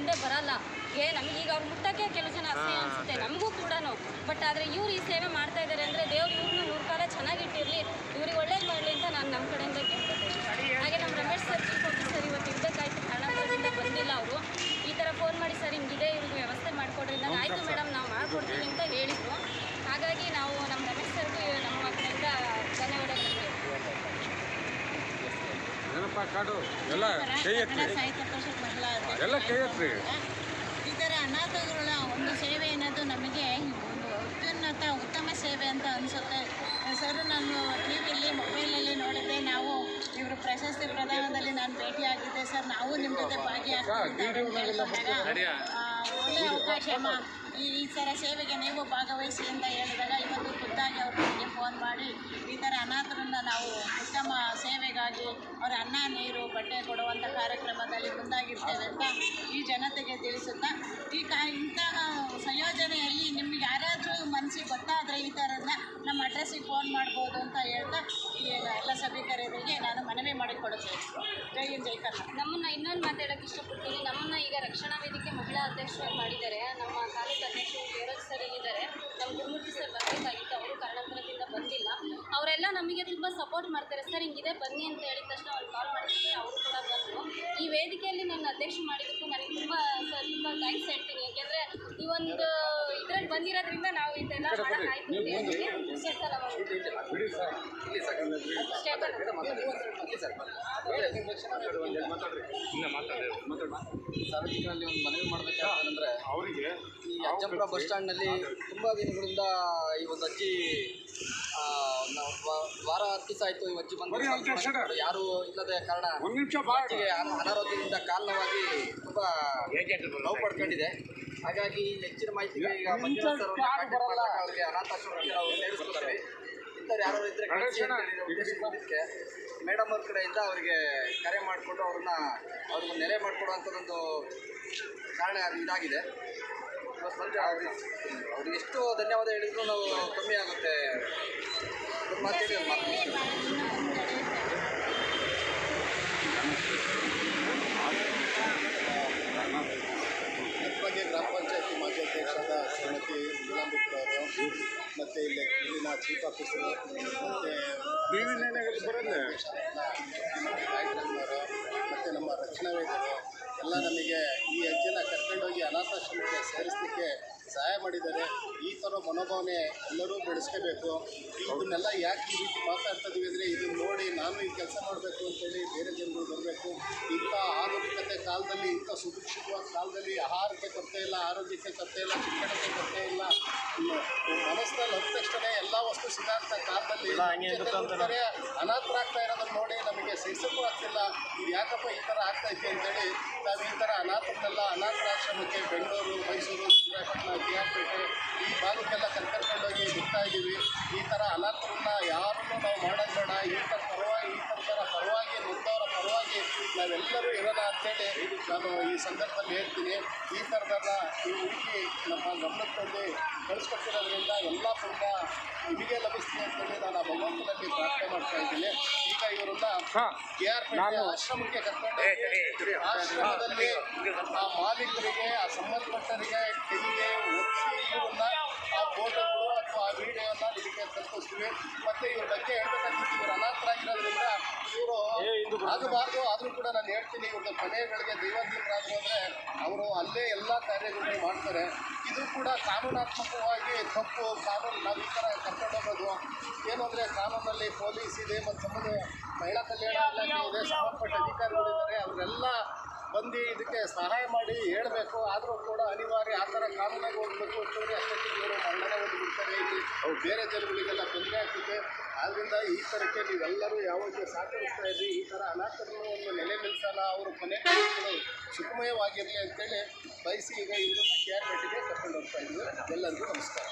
ಮುಂದೆ ಬರಲ್ಲ. ನಮಗೆ ಈಗ ಅವ್ರು ಮುಟ್ಟಕ್ಕೆ ಕೆಲವು ಜನ ಅಸಹ್ಯ ಅನಿಸುತ್ತೆ ನಮಗೂ ಕೂಡ. ಬಟ್ ಆದರೆ ಇವ್ರು ಈ ಸೇವೆ ಮಾಡ್ತಾ ಇದ್ದಾರೆ ಅಂದರೆ ದೇವ್ರು ಇವ್ರನ್ನ 100 ಕಾಲ ಚೆನ್ನಾಗಿಟ್ಟಿರಲಿ, ಇವ್ರಿಗೆ ಒಳ್ಳೇದು ಮಾಡಲಿ ಅಂತ ನಾನು ನಮ್ಮ ಕಡೆಯಿಂದ ಕೇಳ್ಕೊತೀನಿ. ಹಾಗೆ ನಮ್ಮ ರಮೇಶ್ ಸರ್ ಚೀಫ್ ಆಫೀಸರ್ ಇವತ್ತು ಇರಬೇಕಾಯ್ತು, ಕಾರಣದಿಂದ ಬಂದಿಲ್ಲ. ಅವರು ಈ ಥರ ಫೋನ್ ಮಾಡಿ ಸರ್ ಹಿಂಗಿದೆ ಇವ್ರಿಗೆ ವ್ಯವಸ್ಥೆ ಮಾಡಿಕೊಡ್ರಿ ಅಂದಾಗ ಆಯಿತು ಮೇಡಮ್ ನಾವು ಮಾಡಿಕೊಡ್ತೀವಿ ಅಂತ ಹೇಳಿದರು. ಹಾಗಾಗಿ ನಾವು ನಮ್ಮ ರಮೇಶ್ ಸರ್ಗೆ ನಮ್ಮ ಕಡೆಯಿಂದ ಧನ್ಯವಾದಗಳು. ಈ ಥರ ಅನಾಥಗಳ ಒಂದು ಸೇವೆ ಅನ್ನೋದು ನಮಗೆ ಒಂದು ಉತ್ತಮ ಸೇವೆ ಅಂತ ಅನಿಸುತ್ತೆ ಸರ್. ನಾನು ಟಿ ವಿಯಲ್ಲಿ ಮೊಬೈಲಲ್ಲಿ ನೋಡಿದ್ದೆ, ನಾವು ಇವರು ಪ್ರಶಸ್ತಿ ಪ್ರದಾನದಲ್ಲಿ ನಾನು ಭೇಟಿಯಾಗಿದ್ದೆ ಸರ್. ನಾವು ನಿಮ್ಮ ಜೊತೆ ಭಾಗಿಯಾಗ್ತಿದ್ದಾಗ ಒಳ್ಳೆಯ ಅವಕಾಶ ಈ ಥರ ಸೇವೆಗೆ ನೀವು ಭಾಗವಹಿಸಿ ಅಂತ ಹೇಳಿದಾಗ ಇವತ್ತು ಖುದ್ದಾಗಿ ಅವರು ನನಗೆ ಫೋನ್ ಮಾಡಿ ಈ ಥರ ಅನಾಥರನ್ನು ನಾವು ಉತ್ತಮ ಸೇವೆಗಾಗಿ ಅವರ ಅನ್ನ ನೀರು ಬಟ್ಟೆ ಕೊಡುವಂಥ ಕಾರ್ಯಕ್ರಮದಲ್ಲಿ ಮುಂದಾಗಿರ್ತೇವೆ ಅಂತ ಈ ಜನತೆಗೆ ತಿಳಿಸುತ್ತಾ, ಇಂತಹ ಸಂಯೋಜನೆಯಲ್ಲಿ ನಿಮ್ಗೆ ಯಾರಾದರೂ ಮನಸ್ಸಿಗೆ ಗೊತ್ತಾದರೆ ಈ ಥರನ ನಮ್ಮ ಅಡ್ರೆಸ್ಸಿಗೆ ಫೋನ್ ಮಾಡ್ಬೋದು ಅಂತ ಹೇಳ್ತಾ ಈ ಎಲ್ಲ ಸಭಿಕರಿಗೆ ನಾನು ಮನವಿ ಮಾಡಿಕೊಡುತ್ತೇನೆ. ಜೈ ಹಿಂದ್ ಜೈ ಕರ್ನಾಟಕ. ನಮ್ಮನ್ನು ಇನ್ನೊಂದು ಮಾತಾಡೋಕ್ಕೆ ಇಷ್ಟಪಡ್ತೀನಿ. ನಮ್ಮನ್ನು ಈಗ ರಕ್ಷಣಾ ವೇದಿಕೆ ಮಹಿಳಾ ಅಧ್ಯಕ್ಷರಾಗಿ ಮಾಡಿದ್ದಾರೆ. ನಮ್ಮ ತಾಲೂಕು ಅಧ್ಯಕ್ಷರು ಬೇರೋಜ್ ಸರ್ ಇದ್ದಾರೆ. ನಮ್ಮ ಗುರುಮೂರ್ತಿ ಸರ್ ಬರಬೇಕಾಗಿತ್ತು, ಅವರು ಕಾರಣಾಂತರದಿಂದ ಬಂದಿಲ್ಲ. ಅವರೆಲ್ಲ ನಮಗೆ ತುಂಬ ಸಪೋರ್ಟ್ ಮಾಡ್ತಾರೆ. ಸರ್ ಹಿಂಗಿದೆ ಬನ್ನಿ ಅಂತ ಹೇಳಿದ ತಕ್ಷಣ ಅವ್ರು ಕಾಲ್ ಮಾಡಿದ್ರೆ ಅವರು ಕೂಡ ಬಂದರು. ಈ ವೇದಿಕೆಯಲ್ಲಿ ನನ್ನ ಅಧ್ಯಕ್ಷ ಮಾಡಿದ್ದಕ್ಕೂ ನನಗೆ ತುಂಬ ಥ್ಯಾಂಕ್ಸ್ ಹೇಳ್ತೀನಿ. ಯಾಕೆಂದರೆ ಈ ಒಂದು ಇದ್ರಲ್ಲಿ ಬಂದಿರೋದ್ರಿಂದ ನಾವು ಇದೆಲ್ಲ ಮಾಡೋಕ್ಕಾಯ್ತು. ಸಾರ್ವಜನಿಕರಲ್ಲಿ ಒಂದು ಮನವಿ ಮಾಡಬೇಕಾದ್ರೆ ಅವರಿಗೆ ಈ ಅಜ್ಜಂಪುರ ಬಸ್ ಸ್ಟ್ಯಾಂಡ್ನಲ್ಲಿ ತುಂಬ ದಿನಗಳಿಂದ ಈ ಒಂದು ಅಜ್ಜಿ ವಾರ 10 ದಿವಸ ಆಯಿತು. ಈ ಅಜ್ಜಿ ಬಂದು ಯಾರು ಇಲ್ಲದ ಕಾರಣ ಅಜ್ಜಿಗೆ ಅನಾರೋಗ್ಯದಿಂದ ಕಾರಣವಾಗಿ ತುಂಬ ನೋವು ಪಡ್ಕೊಂಡಿದೆ. ಹಾಗಾಗಿ ಹೆಚ್ಚಿನ ಮಾಹಿತಿಗೆ ಈಗ ಮಂಜುನಾಥ್ ಸರ್ ಅವರಿಗೆ ಅನಾಥಾಶ್ರಮಕ್ಕೆ ನಾವು ಸೇರಿಸ್ಕೊಳ್ತಾರೆ. ಇಂಥವ್ರು ಯಾರು ಇದ್ದರೆ ಉದ್ದೇಶಕ್ಕೆ ಮೇಡಮ್ ಅವ್ರ ಕಡೆಯಿಂದ ಅವರಿಗೆ ಕರೆ ಮಾಡಿಕೊಂಡು ಅವ್ರಿಗೆ ನೆಲೆ ಮಾಡಿಕೊಡುವಂಥದ್ದೊಂದು ಕಾರಣ ಇದಾಗಿದೆ. ಬಂದರೆ ಅವ್ರಿಗೆ ಎಷ್ಟು ಧನ್ಯವಾದ ಹೇಳಿದ್ರು ನಾವು ಕಮ್ಮಿ ಆಗುತ್ತೆ. ಬಗ್ಗೆ ಗ್ರಾಮ ಪಂಚಾಯತಿ ಮಾಜಿ ಅಧ್ಯಕ್ಷರಾದ ಶ್ರೀಮತಿ ನೀಲಾಂಬಿಕರವರು ಮತ್ತು ಇಲ್ಲಿನ ಚೀಫ್ ಆಫೀಸರು ಮತ್ತು ನಮ್ಮ ರಕ್ಷಣಾ ವೇದಿಕೆ ಎಲ್ಲ ನಮಗೆ ಈ ಅಜ್ಜನ ಕರ್ಕೊಂಡೋಗಿ ಅನಾಥಾಶ್ರಮಕ್ಕೆ ಸೇರಿಸಲಿಕ್ಕೆ ಸಹಾಯ ಮಾಡಿದ್ದಾರೆ. ಈ ಥರ ಮನೋಭಾವನೆ ಎಲ್ಲರೂ ಬೆಳೆಸ್ಕೋಬೇಕು. ಇದನ್ನೆಲ್ಲ ಯಾಕೆ ಈ ರೀತಿ ಮಾತಾಡ್ತಾ ಇದ್ದೀವಿ ಅಂದರೆ ಇದನ್ನು ನೋಡಿ ನಾನು ಈ ಕೆಲಸ ಮಾಡಬೇಕು ಅಂತೇಳಿ ಬೇರೆ ಜನರು ಬರಬೇಕು. ಇಂಥ ಆಧುನಿಕತೆ ಕಾಲದಲ್ಲಿ, ಇಂಥ ಸುಭಿಕ್ಷಿತವಾದ ಕಾಲದಲ್ಲಿ ಆಹಾರಕ್ಕೆ ಕೊರತೆ ಇಲ್ಲ, ಆರೋಗ್ಯಕ್ಕೆ ಕೊರತೆ ಇಲ್ಲ, ಶಿಕ್ಷಣಕ್ಕೆ ಕೊರತೆ ಇಲ್ಲ, ಮನಸ್ಸಿನಲ್ಲಿ ಹತ್ತ ತಕ್ಷಣ ಎಲ್ಲ ವಸ್ತು ಸಿದ್ಧಾಂತ ಕಾಲದಲ್ಲಿ ಅನಾಥರಾಗ್ತಾ ಇರೋದನ್ನು ನೋಡಿ ನಮಗೆ ಸಹಿಸಕ್ಕೂ ಆಗ್ತಿಲ್ಲ. ಇದು ಯಾಕಪ್ಪ ಈ ಥರ ಆಗ್ತಾಯಿದೆ ಅಂತೇಳಿ ನಾವು ಈ ಥರ ಅನಾಥರನ್ನೆಲ್ಲ ಅನಾಥಾಶ್ರಮಕ್ಕೆ ಬೆಂಗಳೂರು, ಮೈಸೂರು, ಶ್ರೀರಂಗಪಟ್ಟಣ, ಕೆ.ಆರ್.ಪೇಟೆ ಈ ಭಾಗಕ್ಕೆಲ್ಲ ಕರ್ಕೊಂಡೋಗಿ ಬಿಡ್ತಾ ಇದ್ದೀವಿ. ಈ ಥರ ಅನಾಥರನ್ನ ಯಾರನ್ನೂ ನಾವು ಮಾಡೋದು ಬೇಡ. ಈ ಥರ ಪರವಾಗಿ ನೊಂದವರ ಪರವಾಗಿ ನಾವೆಲ್ಲರೂ ಇರೋಣ ಅಂತೇಳಿ ನಾನು ಈ ಸಂದರ್ಭದಲ್ಲಿ ಹೇಳ್ತೀನಿ. ಈ ಥರದನ್ನ ಈ ಹುಡುಗಿ ನಮ್ಮ ಗಮನಕ್ಕೆ ತಂದು ಕಳಿಸ್ಕೊಟ್ಟಿರೋದ್ರಿಂದ ಎಲ್ಲ ಪುಣ್ಯ ನಿಮಗೆ ಲಭಿಸ್ತೀನಿ ಅಂತೇಳಿ ನಾನು ಆ ಭಗವಂತನಲ್ಲಿ ಪ್ರಾರ್ಥನೆ ಮಾಡ್ತಾ ಇದ್ದೀನಿ. ಈಗ ಇವರನ್ನ ಕೆ.ಆರ್.ಪೇಟೆ ಆಶ್ರಮಕ್ಕೆ ಕರ್ಕೊಂಡು ಆಶ್ರಮದಲ್ಲಿ ಆ ಮಾಲೀಕರಿಗೆ, ಆ ಸಂಬಂಧಪಟ್ಟರಿಗೆ ಕೈಗೆ ಒತ್ತಿ ಇವರನ್ನ ಆ ಫೋಟೋಗಳು ಅಥವಾ ಆ ವಿಡಿಯೋನ ನಿಮಗೆ ತಲುಪಿಸ್ತೀವಿ. ಮತ್ತು ಇವ್ರ ಬಗ್ಗೆ ಹೇಳ್ಬೇಕಾಗಿತ್ತು, ಇವರು ಅನಾಥರಾಗಿರೋದ್ರಿಂದ ಇವರು ಆಗಬಾರ್ದು. ಆದರೂ ಕೂಡ ನಾನು ಹೇಳ್ತೀನಿ, ಇವ್ರದ್ದು ಕೊನೆಗಳಿಗೆ ದೈವಾಧೀನರಾದರು ಅಂದರೆ ಅವರು ಅಲ್ಲೇ ಎಲ್ಲ ಕಾರ್ಯಗಳನ್ನು ಮಾಡ್ತಾರೆ. ಇದು ಕೂಡ ಕಾನೂನಾತ್ಮಕವಾಗಿ ತಪ್ಪು. ಕಾನೂನು ನಾವು ಈ ಥರ ಕರ್ಕೊಂಡೋಗೋದು ಏನು ಅಂದರೆ ಕಾನೂನಲ್ಲಿ ಪೊಲೀಸ್ ಇದೆ ಮತ್ತು ಮಹಿಳಾ ಕಲ್ಯಾಣ ಇಲಾಖೆ ಇದೆ, ಸಂಬಂಧಪಟ್ಟ ಅಧಿಕಾರಿಗಳಿದ್ದಾರೆ. ಅವರೆಲ್ಲ ಬಂದು ಇದಕ್ಕೆ ಸಹಾಯ ಮಾಡಿ ಹೇಳಬೇಕು. ಆದರೂ ಕೂಡ ಅನಿವಾರ್ಯ ಆ ಥರ ಕಾನೂನಾಗಿ ಹೋಗಬೇಕು ಅಂತೇಳಿ ಅಷ್ಟೊತ್ತಿಗೆ ಇವರು ಮಂಡನೆ ಒಂದು ಬಿಡ್ತಾರೆ. ಇಲ್ಲಿ ಬೇರೆ ಜನಗಳಿಗೆಲ್ಲ ತೊಂದರೆ ಆಗ್ತಿದೆ. ಆದ್ದರಿಂದ ಈ ಥರಕ್ಕೆ ನೀವೆಲ್ಲರೂ ಯಾವಾಗ ಸಹಕರಿಸ್ತಾ ಇದ್ರಿ, ಈ ಥರ ಅನಾಥರನ್ನು ಒಂದು ನೆಲೆ ನಿಲ್ಲಿಸೋಣ, ಅವರು ಕೊನೆ ಸುಖಮಯವಾಗಿರಲಿ ಅಂತೇಳಿ ಬಯಸಿ ಈಗ ಇವರನ್ನ ಕೆ.ಆರ್.ಪೇಟೆಗೆ ಕರ್ಕೊಂಡು ಹೋಗ್ತಾ ಇದ್ದೀವಿ. ಎಲ್ಲರಿಗೂ ನಮಸ್ಕಾರ.